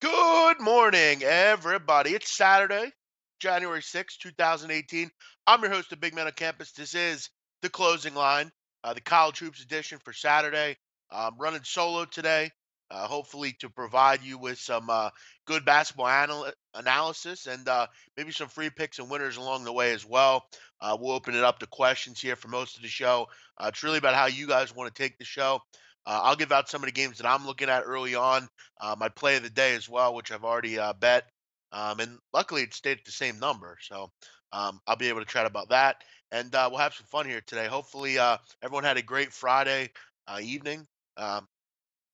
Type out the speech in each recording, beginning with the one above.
Good morning, everybody. It's Saturday, January 6th, 2018. I'm your host of Big Men on Campus. This is the closing line, the college hoops edition for Saturday. I'm running solo today, hopefully to provide you with some good basketball analysis and maybe some free picks and winners along the way as well. We'll open it up to questions here for most of the show. It's really about how you guys want to take the show. I'll give out some of the games that I'm looking at early on, my play of the day as well, which I've already bet. And luckily, it stayed at the same number. So I'll be able to chat about that. And we'll have some fun here today. Hopefully, everyone had a great Friday evening. Um,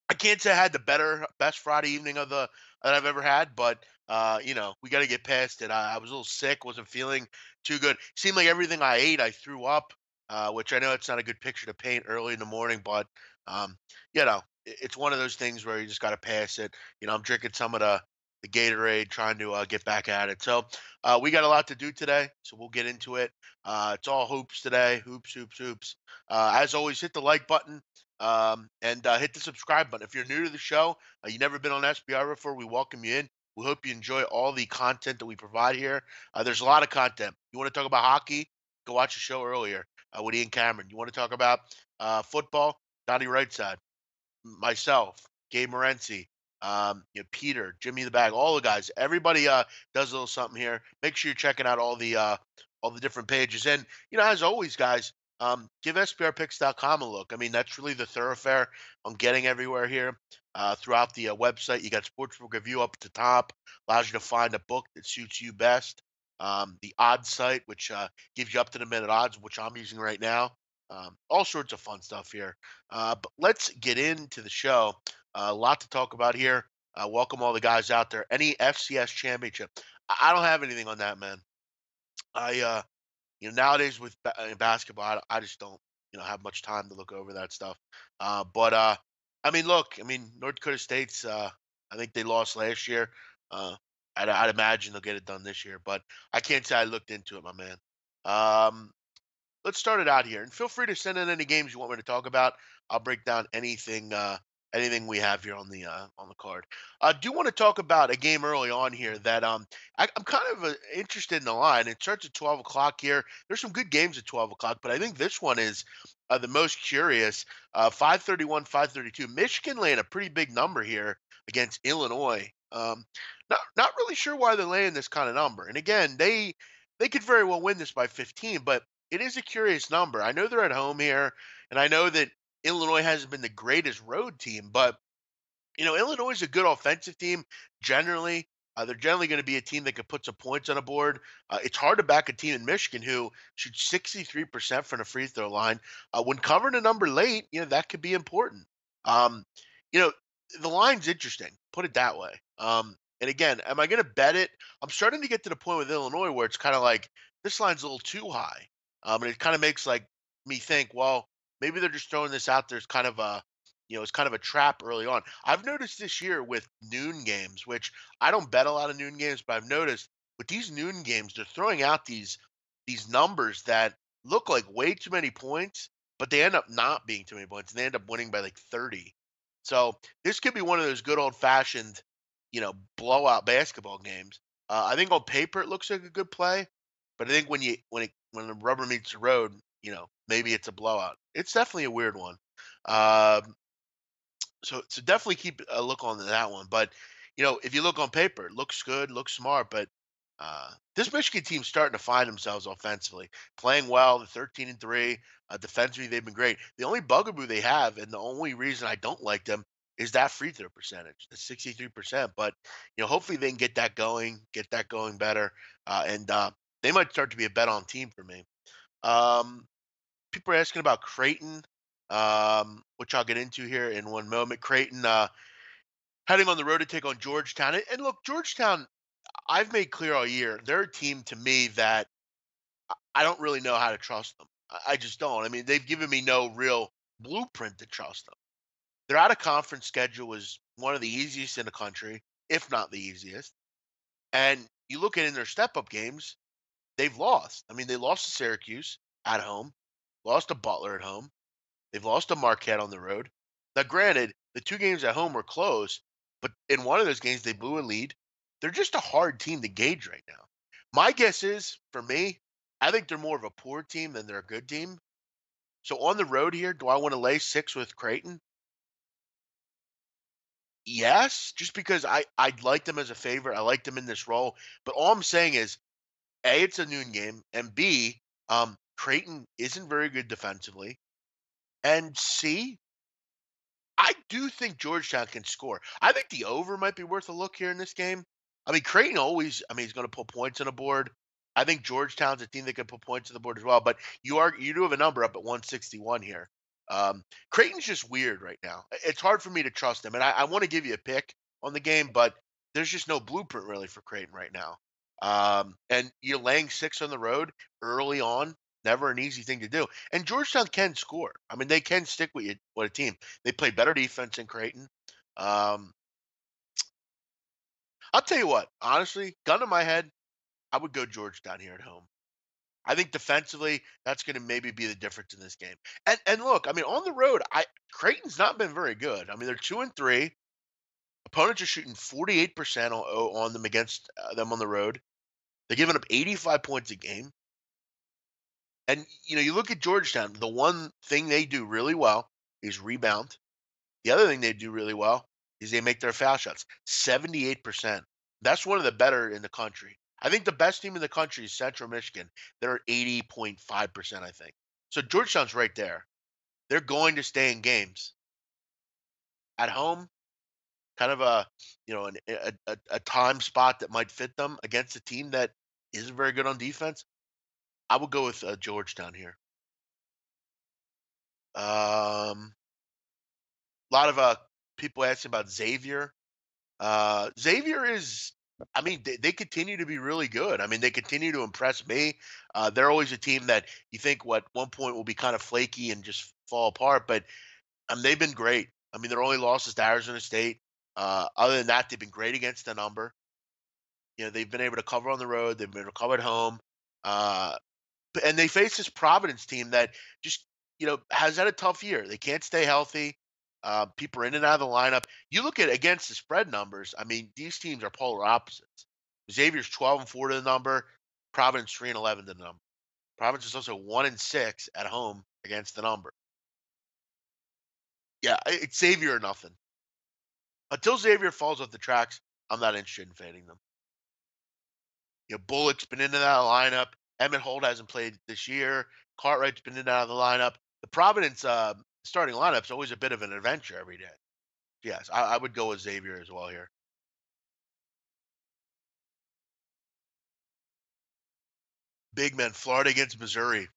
I can't say I had the best Friday evening of the that I've ever had, but we got to get past it. I was a little sick, wasn't feeling too good. Seemed like everything I ate, I threw up, which I know it's not a good picture to paint early in the morning, but um, it's one of those things where you just got to pass it. I'm drinking some of the Gatorade, trying to get back at it. So we got a lot to do today, so we'll get into it. It's all hoops today, hoops, hoops, hoops. As always, hit the like button and hit the subscribe button. If you're new to the show, you've never been on SBR before, we welcome you in. We hope you enjoy all the content that we provide here. There's a lot of content. You want to talk about hockey? Go watch the show earlier with Ian Cameron. You want to talk about football? Donnie Rightside, myself, Gabe Morency, Peter, Jimmy the Bag, all the guys. Everybody does a little something here. Make sure you're checking out all the different pages. And as always, guys, give SBRpicks.com a look. I mean, that's really the thoroughfare on getting everywhere here. Throughout the website, you got Sportsbook Review up at the top, allows you to find a book that suits you best. The odds site, which gives you up to the minute odds, which I'm using right now. All sorts of fun stuff here. But let's get into the show. A lot to talk about here. Welcome all the guys out there. Any FCS championship? I don't have anything on that, man. Nowadays with basketball, I just don't, have much time to look over that stuff. But I mean, look, I mean, North Dakota State's, I think they lost last year. Uh, I'd imagine they'll get it done this year, but I can't say I looked into it, my man. Um, let's start it out here, and feel free to send in any games you want me to talk about. I'll break down anything we have here on the card. I do want to talk about a game early on here that I'm kind of interested in the line. It starts at 12 o'clock here. There's some good games at 12 o'clock, but I think this one is the most curious. 531, 532. Michigan laying a pretty big number here against Illinois. Not really sure why they're laying this kind of number. And again, they could very well win this by 15, but it is a curious number. I know they're at home here, and I know that Illinois hasn't been the greatest road team, but Illinois is a good offensive team generally. They're generally going to be a team that can put some points on a board. It's hard to back a team in Michigan who shoots 63% from the free throw line. When covering a number late, that could be important. Um, you know, the line's interesting. Put it that way. And again, am I going to bet it? I'm starting to get to the point with Illinois where it's kind of like this line's a little too high, and it kind of makes like me think, well, maybe they're just throwing this out there as kind of a it's kind of a trap early on. I've noticed this year with noon games, which I don't bet a lot of noon games, but I've noticed with these noon games, they're throwing out these numbers that look like way too many points, but they end up not being too many points, and they end up winning by like 30. So this could be one of those good old fashioned, blowout basketball games. I think on paper it looks like a good play, but I think when the rubber meets the road, maybe it's a blowout. It's definitely a weird one. Um, so definitely keep a look on that one. But if you look on paper, it looks good, looks smart. But this Michigan team's starting to find themselves offensively, playing well. The 13-3, defensively they've been great. The only bugaboo they have, and the only reason I don't like them, is that free throw percentage, the 63%. But hopefully they can get that going better, and they might start to be a bet on team for me. Um, People are asking about Creighton, which I'll get into here in one moment. Creighton heading on the road to take on Georgetown. And look, Georgetown, I've made clear all year, they're a team to me that I don't really know how to trust them. I just don't. I mean, they've given me no real blueprint to trust them. Their out of conference schedule was one of the easiest in the country, if not the easiest. And you look at in their step up games, they've lost. I mean, they lost to Syracuse at home, lost to Butler at home. They've lost to Marquette on the road. Now, granted, the two games at home were close, but in one of those games they blew a lead. They're just a hard team to gauge right now. My guess is, for me, I think they're more of a poor team than they're a good team. So on the road here, do I want to lay 6 with Creighton? Yes, just because I like them as a favorite. I like them in this role. But all I'm saying is, A, it's a noon game, and B, Creighton isn't very good defensively. And C, I do think Georgetown can score. I think the over might be worth a look here in this game. I mean, Creighton always, I mean, he's going to put points on the board. I think Georgetown's a team that can put points on the board as well. But you do have a number up at 161 here. Creighton's just weird right now. It's hard for me to trust them, and I want to give you a pick on the game, but there's just no blueprint really for Creighton right now. And you're laying 6 on the road early on. Never an easy thing to do. And Georgetown can score. I mean, they can stick with you with a team. They play better defense than Creighton. Um, I'll tell you what, honestly, gun to my head, I would go Georgetown here at home. I think defensively, that's going to maybe be the difference in this game. And look, I mean, on the road, I Creighton's not been very good. I mean, they're 2-3. Opponents are shooting 48% on them against them on the road. They're giving up 85 points a game. And you look at Georgetown, the one thing they do really well is rebound. The other thing they do really well is they make their foul shots. 78%. That's one of the better in the country. I think the best team in the country is Central Michigan. They're 80.5%, I think. So Georgetown's right there. They're going to stay in games. At home, kind of a time spot that might fit them against a team that isn't very good on defense. I would go with Georgetown here. A lot of people asking about Xavier. Xavier is, I mean, they continue to be really good. I mean, they continue to impress me. They're always a team that you think what one point will be kind of flaky and just fall apart, but they've been great. I mean, their only loss is to Arizona State. Other than that, they've been great against the number. They've been able to cover on the road. They've been able to cover at home. Uh, and they face this Providence team that just has had a tough year. They can't stay healthy. People are in and out of the lineup. You look at against the spread numbers. I mean, these teams are polar opposites. Xavier's 12-4 to the number. Providence 3-11 to the number. Providence is also 1-6 at home against the number. Yeah, it's Xavier or nothing. Until Xavier falls off the tracks, I'm not interested in fading them. Bullock's been into that lineup. Emmett Holt hasn't played this year. Cartwright's been in and out of the lineup. The Providence starting lineup's always a bit of an adventure every day. Yes, I would go with Xavier as well here. Big man, Florida against Missouri.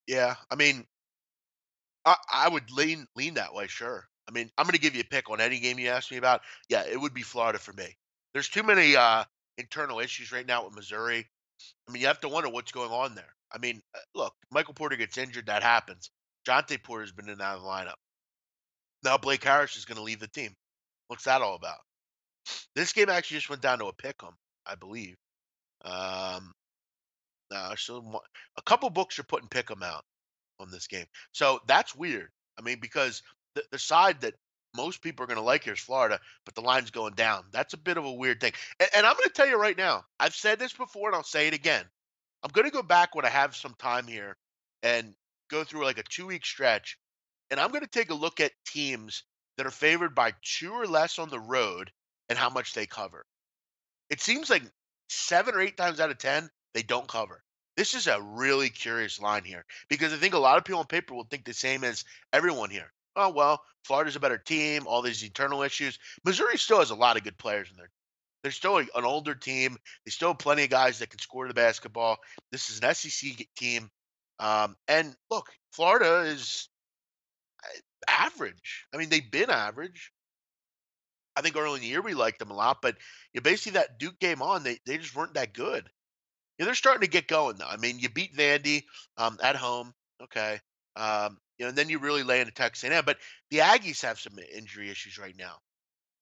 Yeah, I mean, I would lean that way, sure. I mean, I'm going to give you a pick on any game you ask me about. Yeah, it would be Florida for me. There's too many internal issues right now with Missouri. I mean, you have to wonder what's going on there. I mean, look, Michael Porter gets injured, that happens. Jonte Porter's been in and out of the lineup. Now Blake Harris is going to leave the team. What's that all about? This game actually just went down to a pick 'em, I believe. Um, so a couple books are putting pick 'em out on this game. So that's weird. I mean, because the side that most people are going to like here is Florida, but the line's going down. That's a bit of a weird thing. And I'm going to tell you right now, I've said this before and I'll say it again. I'm going to go back when I have some time here and go through like a 2-week stretch. And I'm going to take a look at teams that are favored by 2 or less on the road and how much they cover. It seems like 7 or 8 times out of 10, they don't cover. This is a really curious line here because I think a lot of people on paper will think the same as everyone here. Oh, well, Florida's a better team, all these internal issues. Missouri still has a lot of good players in there. They're still an older team. They still have plenty of guys that can score the basketball. This is an SEC team. And look, Florida is average. I mean, they've been average. I think early in the year we liked them a lot, but basically that Duke game on, they just weren't that good. They're starting to get going though. I mean, you beat Vandy at home, okay, and then you really lay into Texas A&M. But the Aggies have some injury issues right now.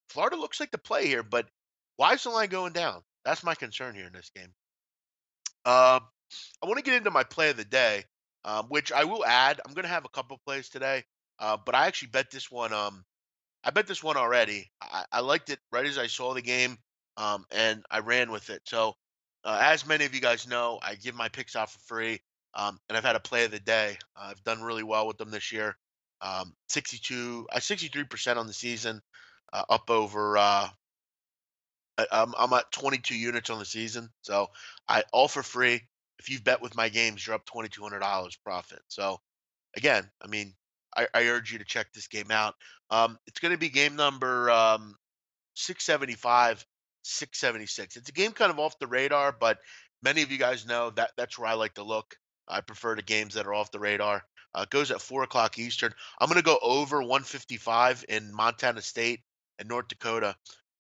Florida looks like the play here, but why is the line going down? That's my concern here in this game. I want to get into my play of the day, which I will add. I'm going to have a couple plays today, but I actually bet this one. I bet this one already. I liked it right as I saw the game, and I ran with it. So, as many of you guys know, I give my picks out for free, and I've had a play of the day. I've done really well with them this year. 63% on the season, up over. I'm at 22 units on the season, so I all for free. If you've bet with my games, you're up $2,200 profit. So again, I mean, I urge you to check this game out. It's going to be game number 675, 676. It's a game kind of off the radar, but many of you guys know that that's where I like to look. I prefer the games that are off the radar. It goes at 4 o'clock Eastern. I'm going to go over 155 in Montana State and North Dakota.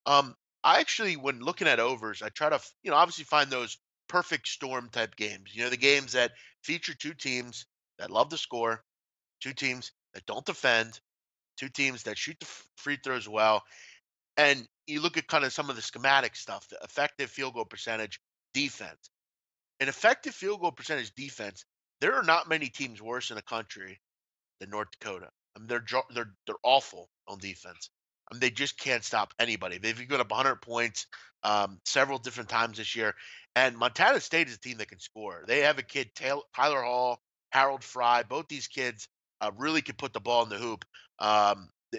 Um, I actually, when looking at overs, I try to, obviously find those perfect storm type games. The games that feature two teams that love to score, two teams that don't defend, two teams that shoot the free throws well, and you look at kind of some of the schematic stuff, the effective field goal percentage, defense. An effective field goal percentage defense, there are not many teams worse in the country than North Dakota. I mean, they're awful on defense. I mean, they just can't stop anybody. They've given up 100 points several different times this year. And Montana State is a team that can score. They have a kid, Tyler Hall, Harold Fry. Both these kids really can put the ball in the hoop.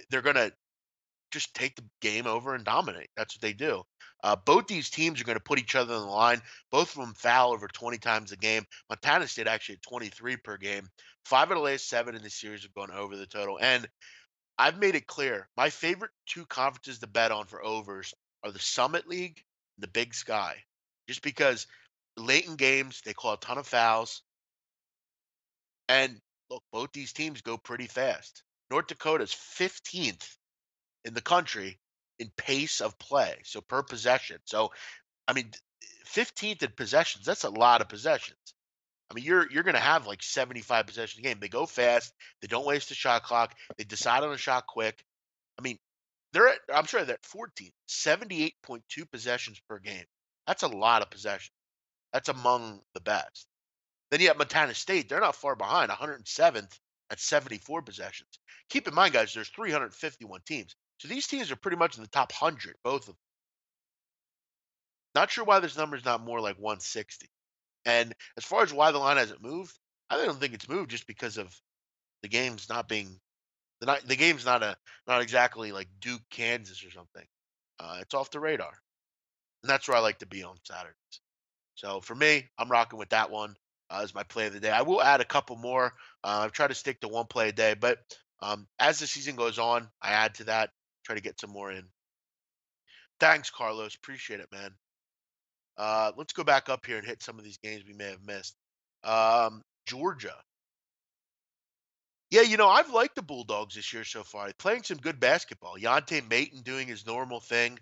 They're going to just take the game over and dominate. That's what they do. Both these teams are going to put each other on the line. Both of them foul over 20 times a game. Montana State actually at 23 per game. 5 of the last 7 in the series have gone over the total. And I've made it clear my favorite two conferences to bet on for overs are the Summit League and the Big Sky. Just because late in games, they call a ton of fouls. And look, both these teams go pretty fast. North Dakota's 15th in the country in pace of play, so per possession. So, I mean, 15th in possessions, that's a lot of possessions. I mean, you're going to have like 75 possession a game. They go fast, they don't waste the shot clock, they decide on a shot quick. I mean, I'm sure they're at 14, 78.2 possessions per game. That's a lot of possession. That's among the best. Then you have Montana State. They're not far behind, 107th at 74 possessions. Keep in mind, guys, there's 351 teams. So these teams are pretty much in the top 100, both of them. Not sure why this number is not more like 160. And as far as why the line hasn't moved, I don't think it's moved just because of the game's not being the game's not exactly like Duke, Kansas or something. It's off the radar, and that's where I like to be on Saturdays. So for me, I'm rocking with that one as my play of the day. I will add a couple more. I've tried to stick to one play a day, but as the season goes on, I add to that. Try to get some more in. Thanks, Carlos. Appreciate it, man. Let's go back up here and hit some of these games we may have missed. Georgia. Yeah, I've liked the Bulldogs this year so far. Playing some good basketball. Yante Maton doing his normal thing.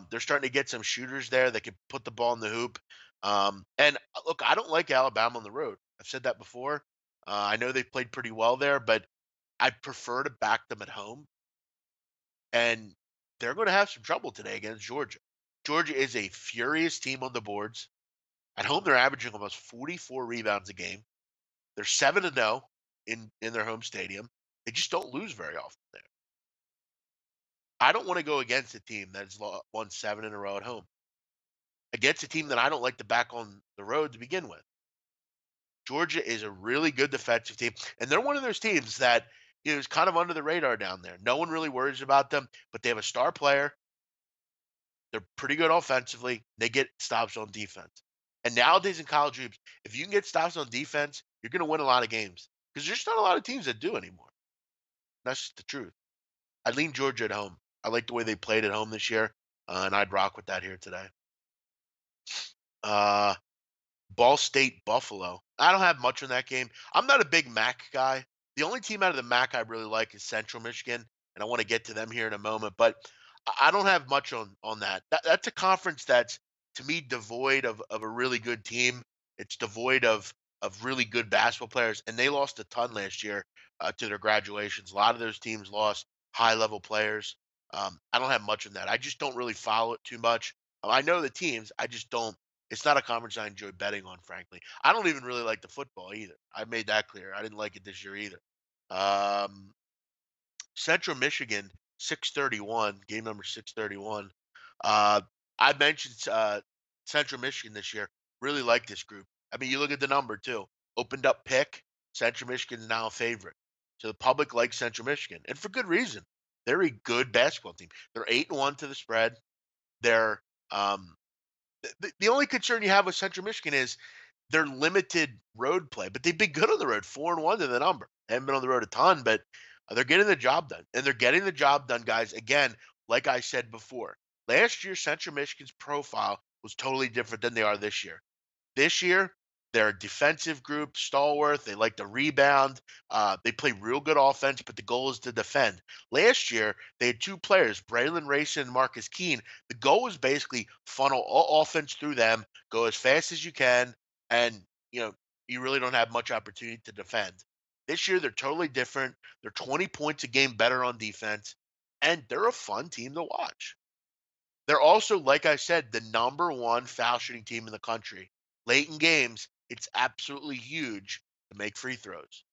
They're starting to get some shooters there that can put the ball in the hoop. And look, I don't like Alabama on the road. I've said that before. I know they played pretty well there, but I prefer to back them at home. And they're going to have some trouble today against Georgia. Georgia is a furious team on the boards. At home, they're averaging almost 44 rebounds a game. They're 7-0 in their home stadium. They just don't lose very often there. I don't want to go against a team that's won 7 in a row at home. Against a team that I don't like to back on the road to begin with. Georgia is a really good defensive team, and they're one of those teams that is kind of under the radar down there. No one really worries about them, but they have a star player. They're pretty good offensively. They get stops on defense. And nowadays in college hoops, if you can get stops on defense, you're going to win a lot of games because there's not a lot of teams that do anymore. That's just the truth. I lean Georgia at home. I like the way they played at home this year, and I'd rock with that here today. Uh, Ball State Buffalo. I don't have much on that game. I'm not a big MAC guy. The only team out of the MAC I really like is Central Michigan, and I want to get to them here in a moment. But I don't have much on That's a conference that's to me devoid of a really good team. It's devoid of really good basketball players, and they lost a ton last year to their graduations. A lot of those teams lost high level players. I don't have much on that. I just don't really follow it too much. I know the teams. I just don't. It's not a conference I enjoy betting on, frankly. I don't even really like the football either. I made that clear. I didn't like it this year either. Um, Central Michigan 631, game number 631. Uh, I mentioned Central Michigan this year. Really like this group. I mean, you look at the number too. Opened up pick. Central Michigan is now a favorite. So the public likes Central Michigan, and for good reason. They're a good basketball team. They're 8-1 to the spread. They're um, the only concern you have with Central Michigan is their limited road play, but they've been good on the road, 4-1 to the number. They haven't been on the road a ton, but they're getting the job done. And they're getting the job done, guys. Again, like I said before, last year, Central Michigan's profile was totally different than they are this year. This year, they're a defensive group, stalwart. They like to rebound. They play real good offense, but the goal is to defend. Last year, they had two players, Braylon Rayson and Marcus Keene. The goal was basically funnel all offense through them, go as fast as you can, and you really don't have much opportunity to defend. This year, they're totally different. They're 20 points a game better on defense, and they're a fun team to watch. They're also, like I said, the number one foul shooting team in the country. Late in games, it's absolutely huge to make free throws.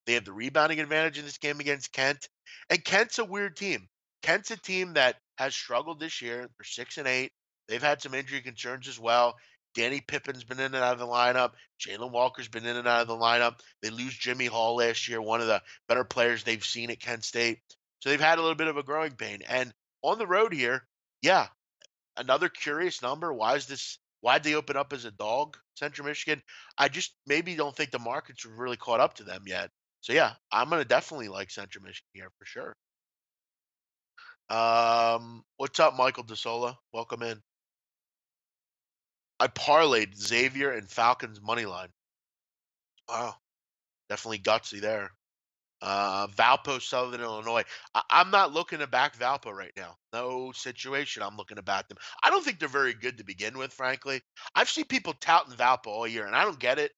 They have the rebounding advantage in this game against Kent. And Kent's a weird team. Kent's a team that has struggled this year. They're 6-8. They've had some injury concerns as well. Danny Pippen's been in and out of the lineup. Jalen Walker's been in and out of the lineup. They lose Jimmy Hall last year, one of the better players they've seen at Kent State. So they've had a little bit of a growing pain. And on the road here, yeah, another curious number. Why'd they open up as a dog, Central Michigan? I just maybe don't think the markets have really caught up to them yet. So yeah, I'm gonna definitely like Central Michigan here for sure. What's up, Michael DeSola? Welcome in. I parlayed Xavier and Falcons money line. Wow, definitely gutsy there. Valpo, Southern Illinois. I'm not looking to back Valpo right now. No situation I'm looking to back them. I don't think they're very good to begin with, frankly. I've seen people touting Valpo all year, and I don't get it.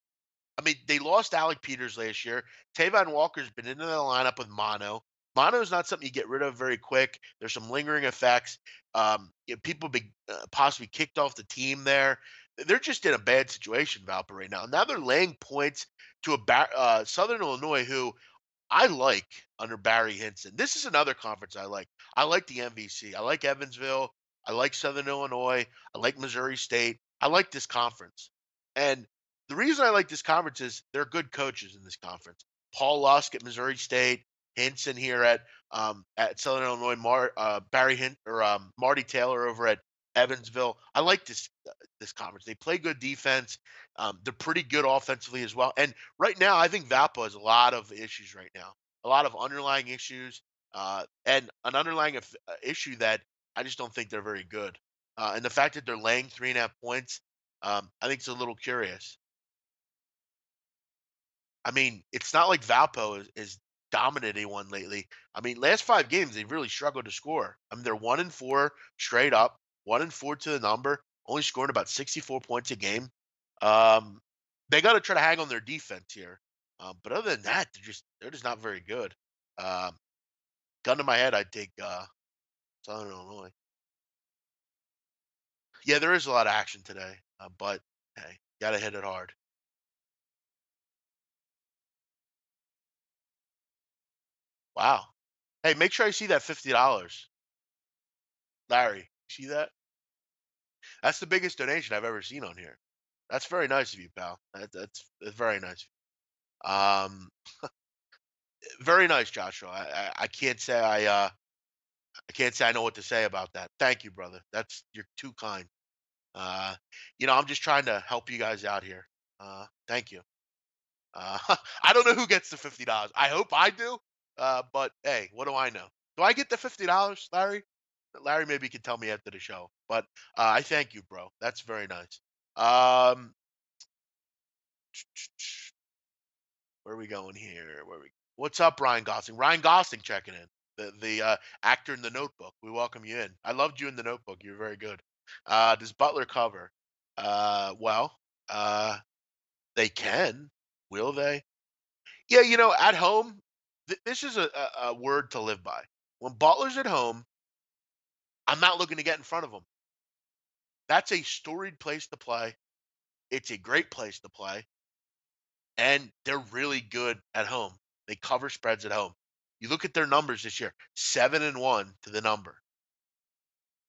I mean, they lost Alec Peters last year. Tavon Walker's been into the lineup with mono. Mono is not something you get rid of very quick. There's some lingering effects. People be possibly kicked off the team there. They're just in a bad situation, Valpo, right now. Now they're laying points to Southern Illinois, who I like under Barry Hinson. This is another conference I like. I like the MVC. I like Evansville. I like Southern Illinois. I like Missouri State. I like this conference. And the reason I like this conference is there are good coaches in this conference. Paul Lusk at Missouri State, Hinson here at Southern Illinois, Barry Hint or Marty Taylor over at Evansville. I like this conference. They play good defense. They're pretty good offensively as well. And right now, I think Valpo has a lot of issues right now, a lot of underlying issues, and an underlying issue that I just don't think they're very good. And the fact that they're laying 3.5 points, I think it's a little curious. I mean, it's not like Valpo is dominating one lately. I mean, last 5 games they've really struggled to score. I mean, they're 1-4 straight up, 1-4 to the number, only scoring about 64 points a game. Um, they got to try to hang on their defense here. But other than that, they're just not very good. Um, gun to my head, I'd take Southern Illinois. Yeah, there is a lot of action today, but hey, got to hit it hard. Wow. Hey, make sure I see that $50, Larry. See that? That's the biggest donation I've ever seen on here. That's very nice of you, pal. That's very nice. Very nice, Joshua. I can't say I can't say I know what to say about that. Thank you, brother. You're too kind. Uh, I'm just trying to help you guys out here. Thank you. Uh, I don't know who gets the $50. I hope I do. But hey, what do I know? Do I get the $50, Larry? Larry maybe can tell me after the show. But I thank you, bro. That's very nice. Um, where are we going here? What's up, Ryan Gosling? Ryan Gosling checking in. The actor in The Notebook. We welcome you in. I loved you in The Notebook. You're very good. Does Butler cover? Well, they can. Will they? Yeah, at home, this is a word to live by. When Butler's at home, I'm not looking to get in front of them. That's a storied place to play. It's a great place to play, and they're really good at home. They cover spreads at home. You look at their numbers this year, 7-1 to the number.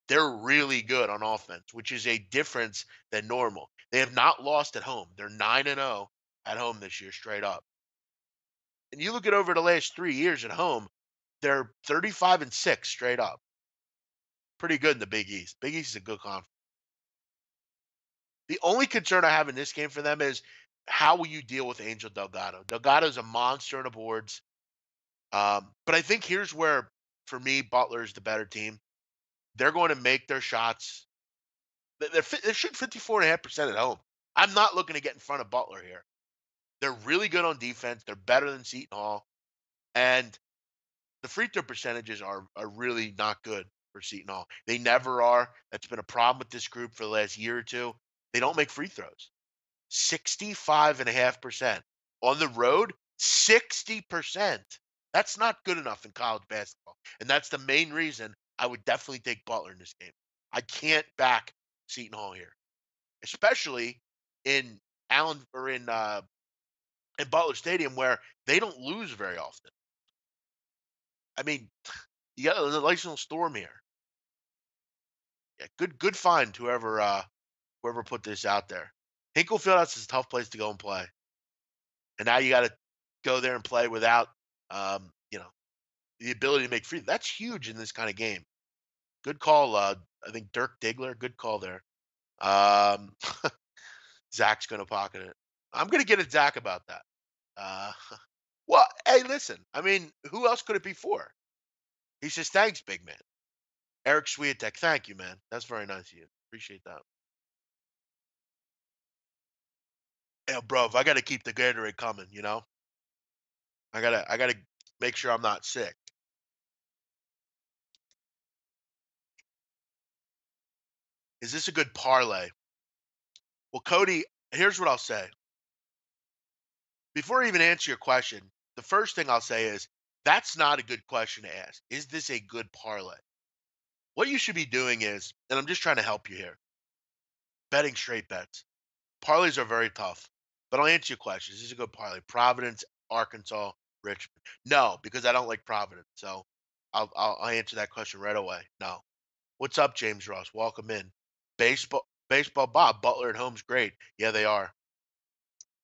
They're really good on offense, which is a difference than normal. They have not lost at home. They're 9-0 at home this year, straight up. And you look at over the last 3 years at home, they're 35-6 straight up. Pretty good in the Big East. Big East is a good conference. The only concern I have in this game for them is how will you deal with Angel Delgado? Delgado's a monster on the boards. But I think here's where, for me, Butler is the better team. They're going to make their shots. They're shooting 54.5% at home. I'm not looking to get in front of Butler here. They're really good on defense. They're better than Seton Hall. And the free throw percentages are really not good for Seton Hall. They never are. That's been a problem with this group for the last year or two. They don't make free throws. 65.5%. On the road, 60%. That's not good enough in college basketball. And that's the main reason I would definitely take Butler in this game. I can't back Seton Hall here, especially in Allen or in Butler Stadium where they don't lose very often. I mean, you got a nice little storm here. Yeah, good find whoever put this out there. Hinkle Fieldhouse is a tough place to go and play. And now you got to go there and play without, you know, the ability to make free. That's huge in this kind of game. Good call. I think Dirk Diggler. Good call there. Um, Zach's going to pocket it. I'm going to get at Zach about that. Uh, well, hey, listen. I mean, who else could it be for? He says, "Thanks, big man." Eric Swiatek. Thank you, man. That's very nice of you. Appreciate that. Yeah, bro. If I got to keep the Gatorade coming, I gotta make sure I'm not sick. Is this a good parlay? Well, Cody, here's what I'll say. Before I even answer your question, the first thing I'll say is that's not a good question to ask. Is this a good parlay? What you should be doing is, and I'm just trying to help you here, betting straight bets. Parlays are very tough, but I'll answer your question. Is this a good parlay? Providence, Arkansas, Richmond. No, because I don't like Providence. So I'll answer that question right away. No. What's up, James Ross? Welcome in. Baseball Bob, Butler at home's great. Yeah, they are.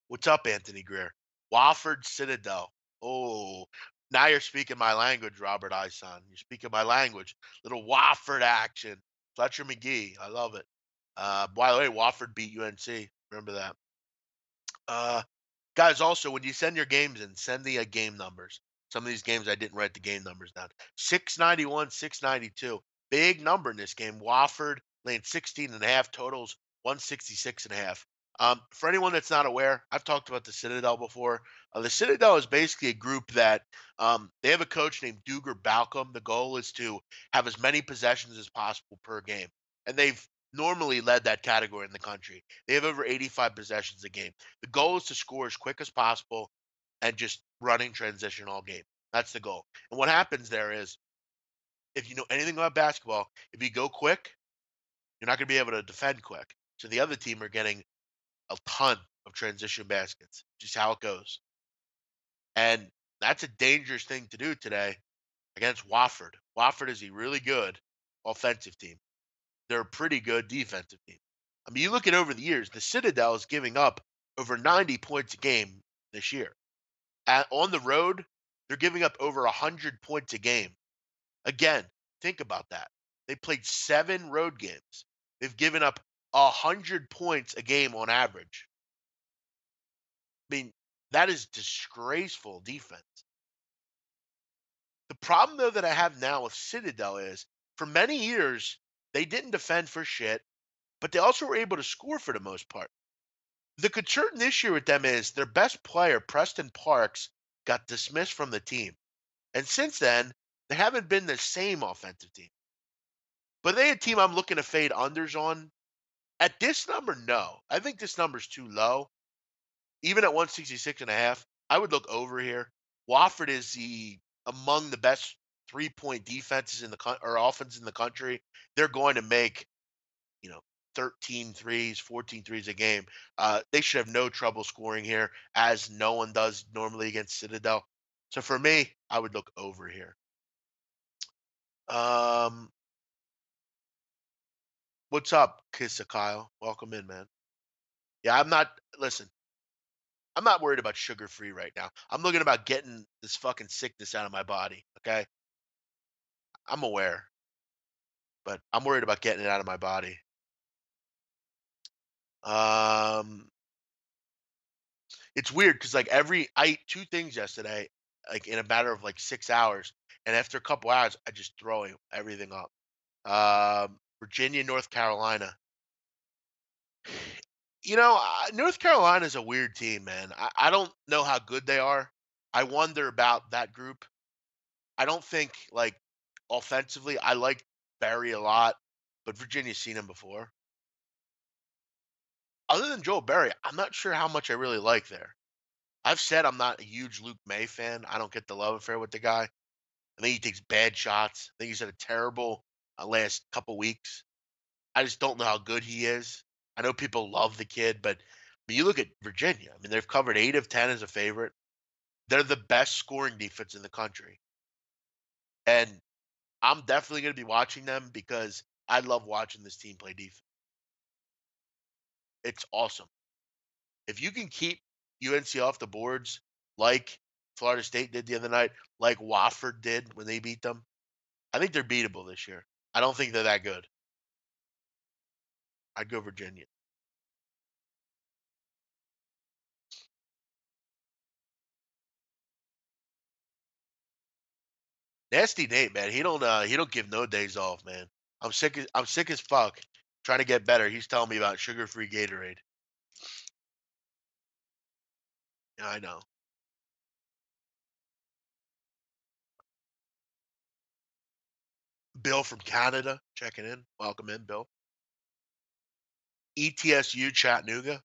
What's up, Anthony Greer? Wofford Citadel. Oh, now you're speaking my language, Robert Ison. You're speaking my language. Little Wofford action. Fletcher McGee. I love it. By the way, Wofford beat UNC. Remember that. Uh, Guys, also, when you send your games in, send the game numbers. Some of these games I didn't write the game numbers down. 691, 692. Big number in this game. Wofford laying 16 and a half, totals 166 and a half. For anyone that's not aware, I've talked about the Citadel before. The Citadel is basically a group that they have a coach named Duger Balcom. The goal is to have as many possessions as possible per game. And they've normally led that category in the country. They have over 85 possessions a game. The goal is to score as quick as possible and just running transition all game. That's the goal. And what happens there is, if you know anything about basketball, if you go quick, you're not going to be able to defend quick. So the other team are getting a ton of transition baskets, just how it goes. And that's a dangerous thing to do today against Wofford. Wofford is a really good offensive team. They're a pretty good defensive team. I mean, you look at over the years, the Citadel is giving up over 90 points a game this year. On the road, they're giving up over 100 points a game. Again, think about that. They played 7 road games. They've given up 100 points a game on average. I mean, that is disgraceful defense. The problem, though, that I have now with Citadel is for many years, they didn't defend for shit, but they also were able to score for the most part. The concern this year with them is their best player, Preston Parks, got dismissed from the team. And since then, they haven't been the same offensive team. But they a team I'm looking to fade unders on. At this number, no. I think this number's too low. Even at 166 and a half, I would look over here. Wofford is among the best 3-point defenses in or offense in the country. They're going to make, 13 threes, 14 threes a game. They should have no trouble scoring here, as no one does normally against Citadel. So for me, I would look over here. Um, what's up, Kissa Kyle? Welcome in, man. Yeah, I'm not. Listen, I'm not worried about sugar free right now. I'm looking about getting this fucking sickness out of my body. Okay, I'm aware, but I'm worried about getting it out of my body. Um, it's weird because like I ate two things yesterday, like in a matter of like 6 hours, and after a couple hours, I just throw everything up. Virginia, North Carolina. North Carolina is a weird team, man. I don't know how good they are. I wonder about that group. I don't think like offensively, I like Barry a lot, but Virginia's seen him before. Other than Joel Berry, I'm not sure how much I really like there. I've said I'm not a huge Luke May fan. I don't get the love affair with the guy. I think he takes bad shots. I think he's had a terrible last couple weeks. I just don't know how good he is. I know people love the kid, but when you look at Virginia, I mean, they've covered 8 of 10 as a favorite. They're the best scoring defense in the country. And I'm definitely going to be watching them because I love watching this team play defense. It's awesome. If you can keep UNC off the boards like Florida State did the other night, like Wofford did when they beat them, I think they're beatable this year. I don't think they're that good. I'd go Virginia. Nasty Nate, man. He don't give no days off, man. I'm sick as fuck trying to get better. He's telling me about sugar-free Gatorade. Yeah, I know. Bill from Canada checking in. Welcome in, Bill. ETSU Chattanooga.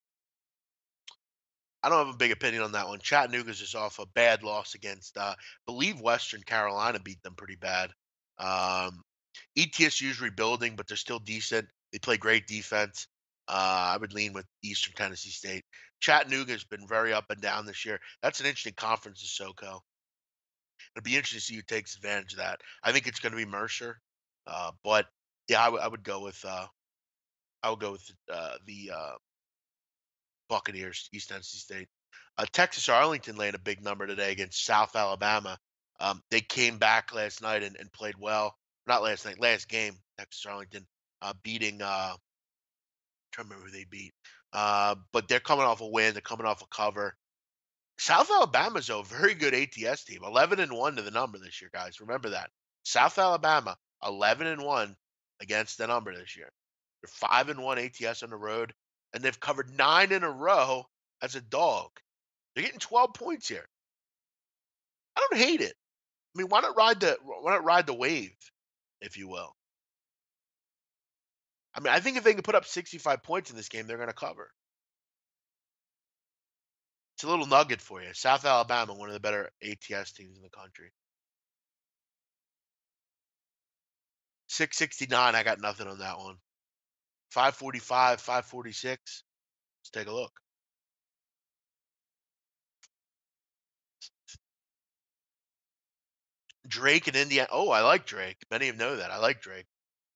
I don't have a big opinion on that one. Chattanooga's just off a bad loss against believe Western Carolina beat them pretty bad. Um ETSU's rebuilding, but they're still decent. They play great defense. I would lean with Eastern Tennessee State. Chattanooga's been very up and down this year. That's an interesting conference to SoCo. It'll be interesting to see who takes advantage of that. I think it's going to be Mercer, but yeah, I would go with the Buccaneers, East Tennessee State. Texas Arlington laying a big number today against South Alabama. They came back last night and played well. Not last night, last game. Texas Arlington beating. Trying to remember who they beat. But they're coming off a win. They're coming off a cover. South Alabama's a very good ATS team. 11-1 to the number this year, guys. Remember that. South Alabama 11-1 against the number this year. They're 5-1 ATS on the road, and they've covered 9 in a row as a dog. They're getting 12 points here. I don't hate it. I mean, why not ride the wave, if you will? I mean, I think if they can put up 65 points in this game, they're going to cover. It's a little nugget for you. South Alabama, one of the better ATS teams in the country. 669, I got nothing on that one. 545, 546. Let's take a look. Drake and Indiana. Oh, I like Drake. Many of you know that. I like Drake.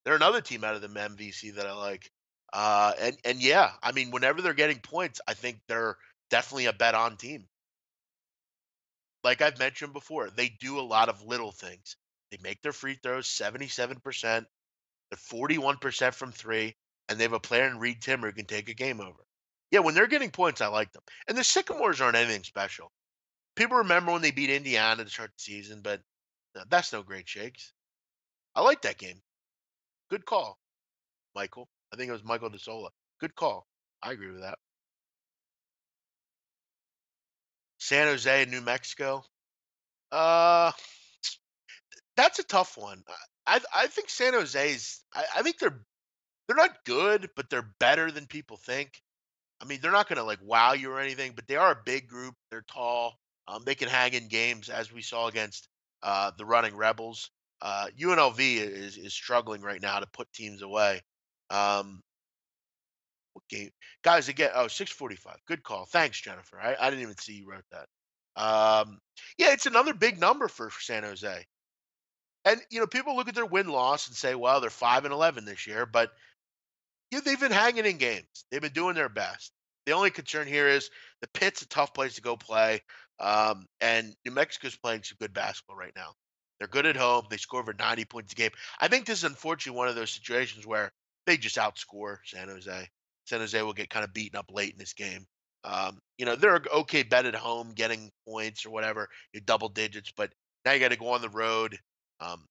They're another team out of the MVC that I like. And yeah, I mean, whenever they're getting points, I think they're definitely a bet on team. Like I've mentioned before, they do a lot of little things. They make their free throws 77%. They're 41% from three, and they have a player in Reed Timmer who can take a game over. Yeah, when they're getting points, I like them. And the Sycamores aren't anything special. People remember when they beat Indiana to start the season, but no, that's no great shakes. I like that game. Good call, Michael. I think it was Michael DeSola. Good call. I agree with that. San Jose and New Mexico. Uh, that's a tough one. I think San Jose's. I think they're not good, but they're better than people think. I mean, they're not going to like wow you or anything, but they are a big group. They're tall. They can hang in games, as we saw against the running Rebels. UNLV is struggling right now to put teams away. Um, what game, guys? Again, oh, 6:45. Good call. Thanks, Jennifer. I didn't even see you wrote that. Um, yeah, it's another big number for San Jose. And people look at their win loss and say, well, they're 5-11 this year, but yeah, they've been hanging in games. They've been doing their best. The only concern here is the pit's a tough place to go play, and New Mexico's playing some good basketball right now. They're good at home. They score over 90 points a game. I think this is unfortunately one of those situations where they just outscore San Jose. San Jose will get kind of beaten up late in this game. They're a okay bet at home, getting points or whatever, double digits, but now you got to go on the road. Um,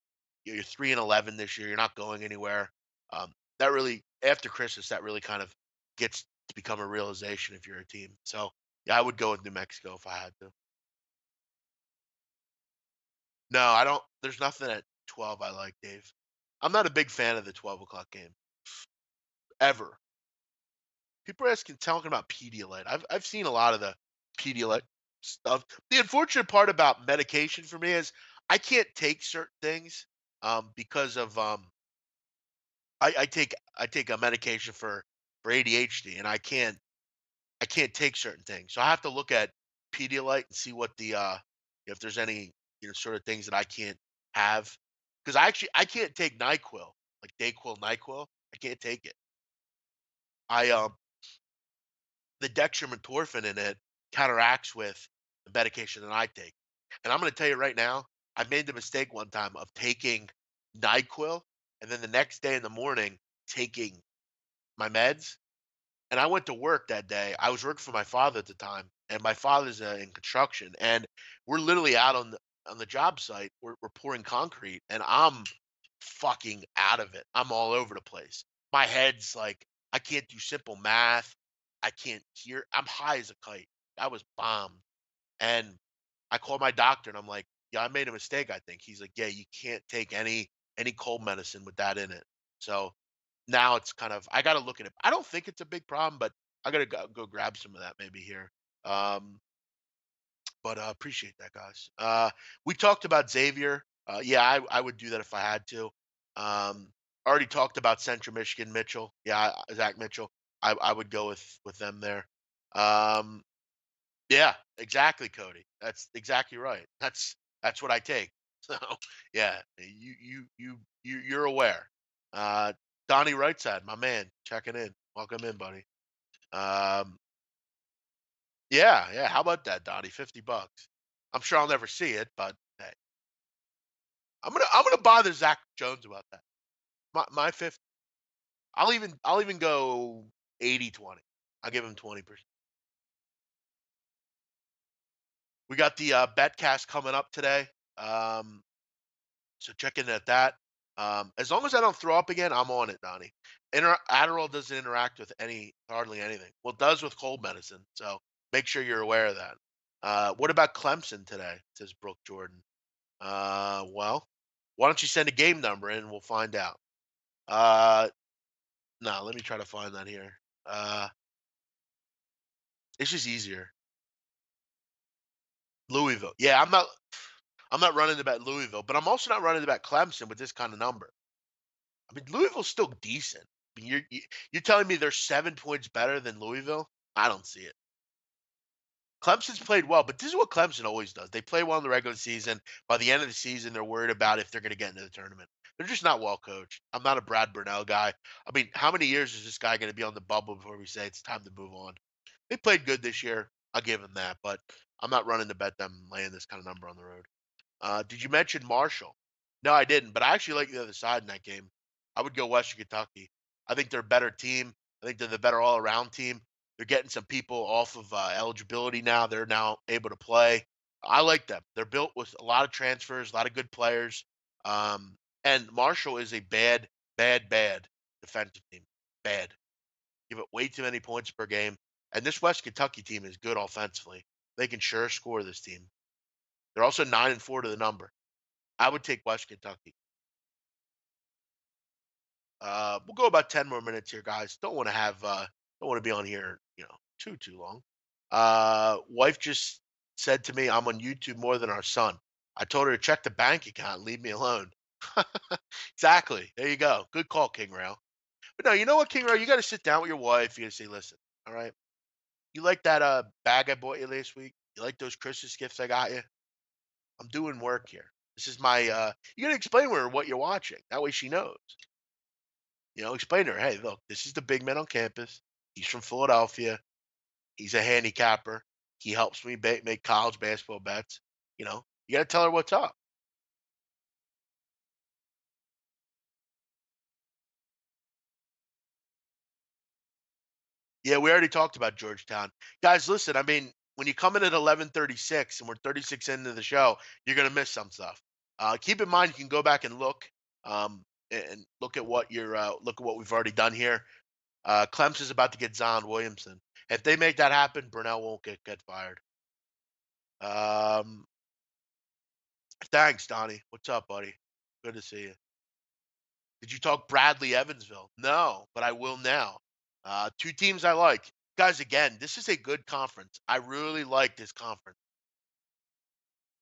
you're 3-11 this year. You're not going anywhere. Um, that really after Christmas, that really kind of gets to become a realization if you're a team. So yeah, I would go with New Mexico if I had to. No, I don't. There's nothing at 12 I like, Dave. I'm not a big fan of the 12 o'clock game ever. People are talking about Pedialyte. I've seen a lot of the Pedialyte stuff. The unfortunate part about medication for me is I can't take certain things because of I take a medication for ADHD and I can't take certain things. So I have to look at Pedialyte and see what the if there's any sort of things that I can't have because I can't take NyQuil like Dayquil NyQuil. I can't take it. I The dextromethorphan in it counteracts with the medication that I take. And I'm going to tell you right now, I made the mistake one time of taking NyQuil and then the next day in the morning taking my meds. And I went to work that day. I was working for my father at the time, and my father's in construction, and we're literally out on the job site. We're pouring concrete, and I'm fucking out of it. I'm all over the place. My head's like I can't do simple math. I can't hear. I'm high as a kite. I was bombed, and I called my doctor, and I'm like, "Yeah, I made a mistake. I think." He's like, "Yeah, you can't take any cold medicine with that in it." So now it's kind of I gotta look at it. I don't think it's a big problem, but I gotta go grab some of that maybe here. Um, but appreciate that, guys. We talked about Xavier. Yeah, I would do that if I had to. Already talked about Central Michigan Mitchell. Yeah, Zach Mitchell. I would go with them there. Um, yeah, exactly, Cody. That's exactly right. That's what I take. So yeah, you're aware. Uh, Donnie Rightside, my man, checking in. Welcome in, buddy. Um, yeah, yeah. How about that, Donnie? $50. I'm sure I'll never see it, but hey, I'm gonna bother Zach Jones about that. My 50. I'll even go 80-20. I'll give him 20%. We got the betcast coming up today. Um, So check in at that. As long as I don't throw up again, I'm on it, Donnie. Adderall doesn't interact with hardly anything. Well, it does with cold medicine. So make sure you're aware of that. What about Clemson today? Says Brooke Jordan. Well, why don't you send a game number in and we'll find out. Uh, no, let me try to find that here. It's just easier. Louisville. Yeah, I'm not running to bet Louisville, but I'm also not running to bet Clemson with this kind of number. I mean, Louisville's still decent. I mean, you're telling me they're 7 points better than Louisville? I don't see it. Clemson's played well, but this is what Clemson always does. They play well in the regular season. By the end of the season, they're worried about if they're going to get into the tournament. They're just not well coached. I'm not a Brad Burnell guy. I mean, how many years is this guy going to be on the bubble before we say it's time to move on? They played good this year. I'll give them that, but I'm not running to bet them laying this kind of number on the road. Did you mention Marshall? No, I didn't, but I actually like the other side in that game. I would go Western Kentucky. I think they're a better team. I think they're the better all-around team. They're getting some people off of eligibility now. They're now able to play. I like them. They're built with a lot of transfers, a lot of good players. Um, and Marshall is a bad, bad, bad defensive team. Bad. Give it way too many points per game. And this West Kentucky team is good offensively. They can sure score this team. They're also 9-4 to the number. I would take West Kentucky. We'll go about 10 more minutes here, guys. Don't want to be on here, too long. Wife just said to me, I'm on YouTube more than our son. I told her to check the bank account and leave me alone. Exactly. There you go. Good call, King Rail. But no, you know what, King Rail? You got to sit down with your wife. You got to say, listen, all right, you like that bag I bought you last week? You like those Christmas gifts I got you? I'm doing work here. This is my you gotta explain to her what you're watching. That way she knows. Explain to her, hey, look, this is the big man on campus. He's from Philadelphia. He's a handicapper. He helps me make college basketball bets. You gotta tell her what's up. Yeah, we already talked about Georgetown. Guys, listen, I mean, when you come in at 11:36 and we're 36 into the show, you're going to miss some stuff. Keep in mind you can go back and look and look at look at what we've already done here. Clemson's about to get Zion Williamson. If they make that happen, Brunell won't get fired. Um, thanks, Donnie. What's up, buddy? Good to see you. Did you talk Bradley Evansville? No, but I will now. Two teams I like. Guys, again, this is a good conference. I really like this conference.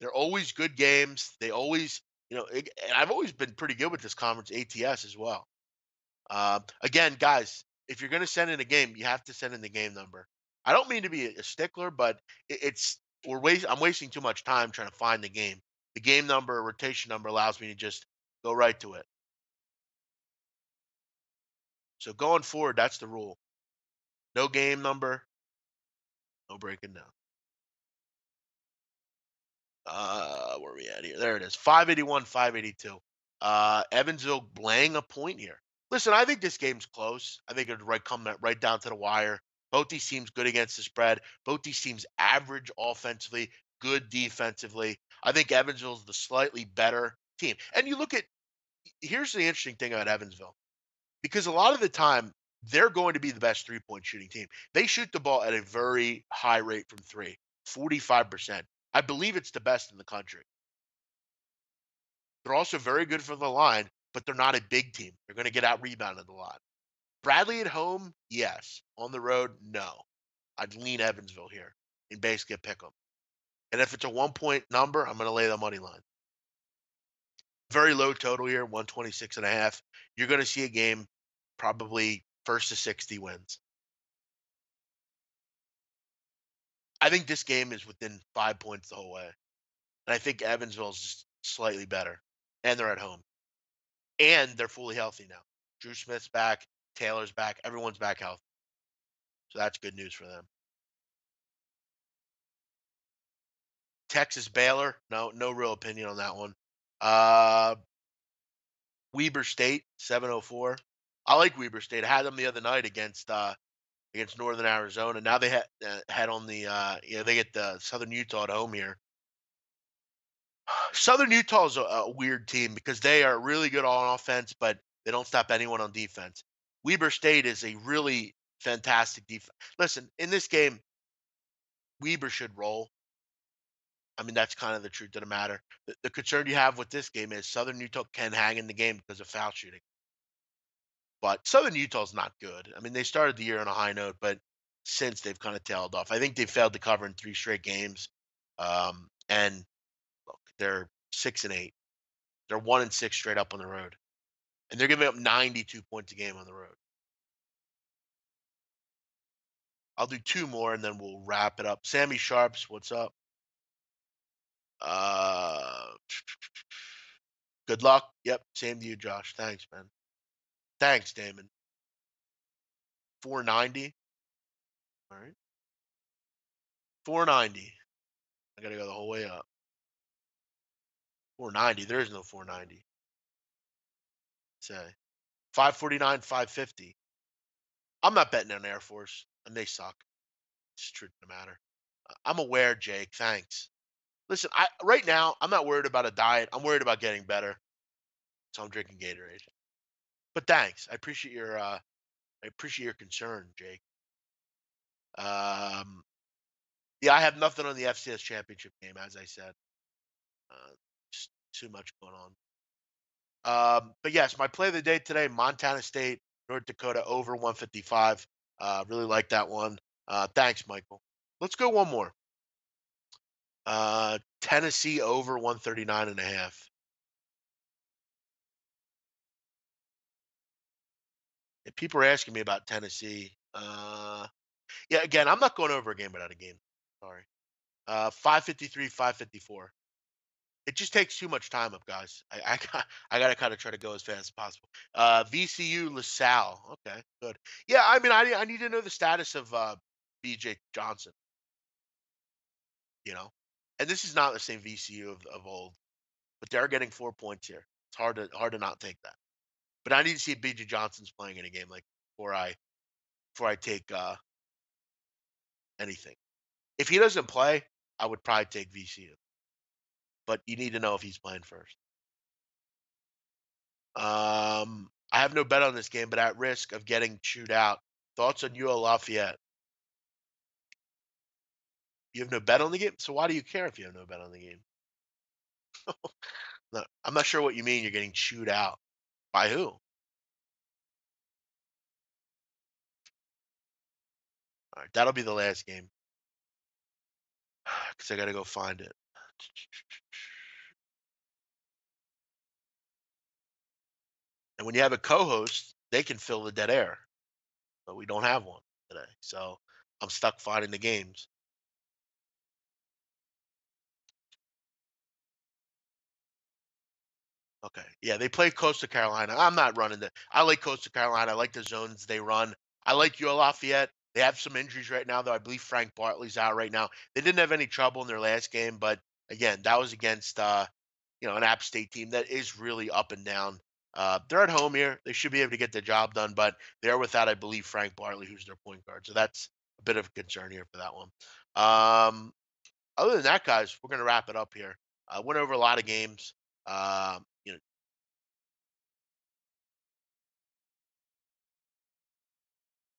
They're always good games. They always, and I've always been pretty good with this conference, ATS as well. Again, guys, if you're going to send in a game, you have to send in the game number. I don't mean to be a stickler, but I'm wasting too much time trying to find the game. The game number, rotation number allows me to just go right to it. So going forward, that's the rule. No game number, no breaking down. Where are we at here? There it is. 581, 582. Evansville laying a point here. Listen, I think this game's close. I think it'd come right down to the wire. Both these teams good against the spread. Both these teams average offensively, good defensively. I think Evansville's the slightly better team. And you look at here's the interesting thing about Evansville. Because a lot of the time, they're going to be the best three-point shooting team. They shoot the ball at a very high rate from three, 45%. I believe it's the best in the country. They're also very good from the line, but they're not a big team. They're going to get out rebounded a lot. Bradley at home, yes. On the road, no. I'd lean Evansville here and basically pick them. And if it's a 1 point number, I'm going to lay the money line. Very low total here, 126 and a half. You're going to see a game probably first to 60 wins. I think this game is within 5 points the whole way. And I think Evansville's just slightly better. And they're at home. And they're fully healthy now. Drew Smith's back, Taylor's back, everyone's back healthy. So that's good news for them. Texas Baylor, no real opinion on that one. Weber State, 704. I like Weber State. I had them the other night against Northern Arizona. Now they had on the they get the Southern Utah at home here. Southern Utah is a weird team because they are really good on offense, but they don't stop anyone on defense. Weber State is a really fantastic defense. Listen, in this game, Weber should roll. I mean, that's kind of the truth of the matter. The concern you have with this game is Southern Utah can hang in the game because of foul shooting. But Southern Utah's not good. I mean, they started the year on a high note, but since they've kind of tailed off. I think they failed to cover in 3 straight games. And look, they're 6-8. They're 1-6 straight up on the road. And they're giving up 92 points a game on the road. I'll do two more and then we'll wrap it up. Sammy Sharps, what's up? Uh Good luck. Yep, same to you, Josh. Thanks, man. Thanks, Damon. 490. All right. 490. I gotta go the whole way up. 490. There is no 490. Say 549, 550. I'm not betting on Air Force, and they suck. It's the truth of the matter. I'm aware, Jake. Thanks. Listen, I right now I'm not worried about a diet. I'm worried about getting better. So I'm drinking Gatorade. But thanks. I appreciate your concern, Jake. Um yeah, I have nothing on the FCS championship game, as I said. Uh, just too much going on. But yes, my play of the day today: Montana State, North Dakota over 155. Really like that one. Thanks, Michael. Let's go one more. Tennessee over 139 and a half. If people are asking me about Tennessee, yeah, again, I'm not going over a game without a game. Sorry. 553, 554. It just takes too much time up, guys. I gotta kind of try to go as fast as possible. VCU LaSalle. Okay, good. Yeah, I mean, I need to know the status of BJ Johnson. You know, and this is not the same VCU of old, but they're getting 4 points here. It's hard to not take that. But I need to see if BJ Johnson's playing in a game like before I take anything. If he doesn't play, I would probably take VCU. But you need to know if he's playing first. I have no bet on this game, but at risk of getting chewed out. Thoughts on UL Lafayette? You have no bet on the game, so why do you care if you have no bet on the game? No, I'm not sure what you mean. You're getting chewed out by who? All right, that'll be the last game because I got to go find it. And when you have a co-host, they can fill the dead air, but we don't have one today, so I'm stuck finding the games. Okay. Yeah, they play Coastal Carolina. I'm not running the I like Coastal Carolina. I like the zones they run. I like UL Lafayette. They have some injuries right now, though. I believe Frank Bartley's out right now. They didn't have any trouble in their last game, but again, that was against an App State team that is really up and down. They're at home here. They should be able to get the job done, but they're without, I believe, Frank Bartley, who's their point guard. So that's a bit of a concern here for that one. Um, Other than that, guys, we're gonna wrap it up here. Went over a lot of games. You know,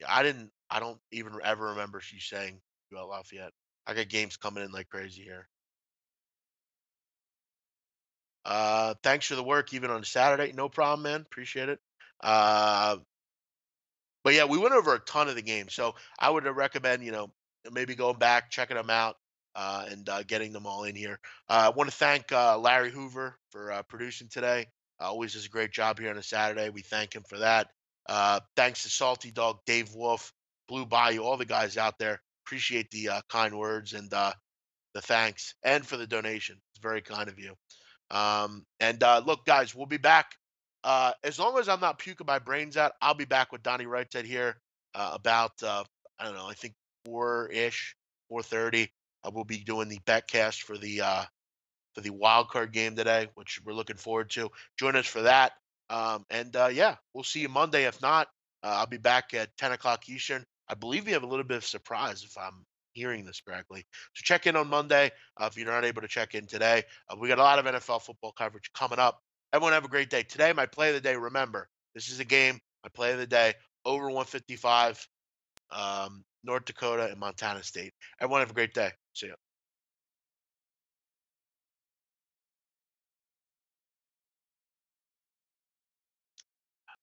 Yeah, I don't even ever remember you saying UL Lafayette. I got games coming in like crazy here. Thanks for the work even on a Saturday. No problem, man. Appreciate it. Uh, but yeah, we went over a ton of the games, so I would recommend maybe going back, checking them out, and getting them all in here. I want to thank Larry Hoover for producing today. Always does a great job here on a Saturday. We thank him for that. Thanks to Salty Dog, Dave Wolf, Blue Bayou, all the guys out there. Appreciate the kind words and the thanks and for the donation. It's very kind of you. And look, guys, we'll be back. As long as I'm not puking my brains out, I'll be back with Donnie Wrightside here about I don't know, I think 4-ish, 4:30. We'll be doing the betcast for the wild card game today, which we're looking forward to. Join us for that. And yeah, we'll see you Monday. If not, I'll be back at 10 o'clock Eastern. I believe we have a little bit of surprise if I'm hearing this correctly. So check in on Monday if you're not able to check in today. We got a lot of NFL football coverage coming up. Everyone have a great day. Today, my play of the day, remember, this is a game, my play of the day, over 155, North Dakota and Montana State. Everyone have a great day. See you.